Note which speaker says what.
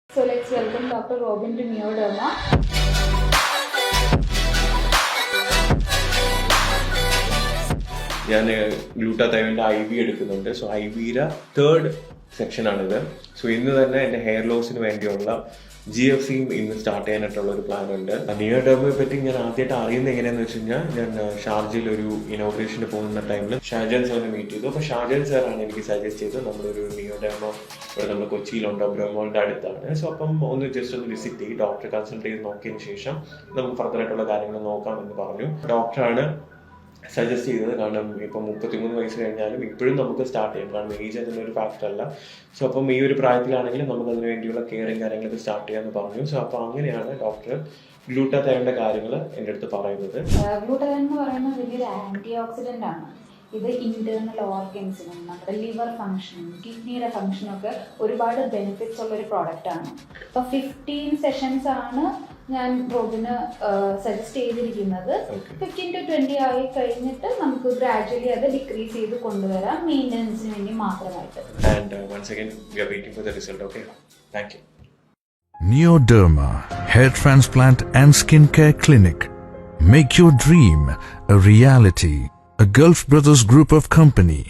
Speaker 1: So let's welcome Dr. Robin to Neoderma.
Speaker 2: ഞാൻ ഗ്ലൂട്ടാതയോണിൻ്റെ IV എടുക്കുന്നുണ്ട്. സോ IVയുടെ 3rd സെക്ഷനാണിത്. സോ ഇന്ന് തന്നെ എൻ്റെ ഹെയർ ലോസിന് വേണ്ടിയുള്ള GFCയും ഇന്ന് സ്റ്റാർട്ട് ചെയ്യാനായിട്ടുള്ള ഒരു പ്ലാൻ ഉണ്ട്. നിയോഡെർമയെ പറ്റി ഞാൻ ആദ്യമായിട്ട് അറിയുന്നത് എങ്ങനെയാണെന്ന് വെച്ച് കഴിഞ്ഞാൽ ഞാൻ ഷാർജയിൽ ഒരു ഇനോഗ്രേഷന് പോകുന്ന ടൈമിൽ ഷാജാൻ സാറിനെ മീറ്റ് ചെയ്തു. അപ്പോൾ ഷാജാൻ സാറാണ് എനിക്ക് സജസ്റ്റ് ചെയ്തത് നമ്മളൊരു നിയോഡെർമ ഇവിടെ നമ്മൾ കൊച്ചിയിലുണ്ട്, ബ്രഹ്മോളിൻ്റെ അടുത്താണ്. സോ അപ്പം ജസ്റ്റ് ഒന്ന് വിസിറ്റ് ചെയ്ത് ഡോക്ടറെ കൺസൾട്ട് ചെയ്ത് നോക്കിയതിന് ശേഷം നമുക്ക് ഫർദറായിട്ടുള്ള കാര്യങ്ങൾ നോക്കാമെന്ന് പറഞ്ഞു. ഡോക്ടറാണ് സജസ്റ്റ് ചെയ്തത്. കാരണം ഇപ്പം 33 വയസ്സ് കഴിഞ്ഞാലും ഇപ്പോഴും നമുക്ക് സ്റ്റാർട്ട് ചെയ്യാം. കാരണം ഏജ് അതിനൊരു ഫാക്ടർ അല്ല. സോ അപ്പം ഈ ഒരു പ്രായത്തിലാണെങ്കിലും നമുക്ക് അതിന് വേണ്ടിയുള്ള കെയറും കാര്യങ്ങളൊക്കെ സ്റ്റാർട്ട് ചെയ്യാമെന്ന് പറഞ്ഞു. സോ അപ്പോൾ അങ്ങനെയാണ് ഡോക്ടർ ഗ്ലൂട്ടാതയോണിൻ്റെ കാര്യങ്ങൾ എൻ്റെ അടുത്ത് പറയുന്നത്.
Speaker 1: ഗ്ലൂട്ടാതയോൺ എന്ന് പറയുന്നത് വലിയൊരു ആൻറ്റി ഓക്സിഡൻ്റ് ആണ്. ഇത് ഇന്റേണൽ ഓർഗൻസിനും നമ്മുടെ ലിവർ ഫംഗ്ഷനും കിഡ്നിയുടെ ഫംഗ്ഷനും ഒക്കെ ഒരുപാട് ബെനിഫിറ്റ്സ് ഉള്ളൊരു പ്രോഡക്റ്റാണ്. ഇപ്പോൾ 15 സെഷൻസ് ആണ് ഞാൻ റോബിന് സജസ്റ്റ് ചെയ്തിരിക്കുന്നത്. 15 to 20 ആയി കഴിഞ്ഞിട്ട് നമുക്ക് ഗ്രാജുവലി അത് ഡിക്രീസ് ചെയ്ത് കൊണ്ടുവരാം, മെയിൻ്റനൻസിന് വേണ്ടി മാത്രമായിട്ട്.
Speaker 2: And once again we are waiting for the result. Okay, thank you.
Speaker 3: Neoderma Hair Transplant and Skincare Clinic. Make your dream a reality. A Gulf Brothers Group of Company.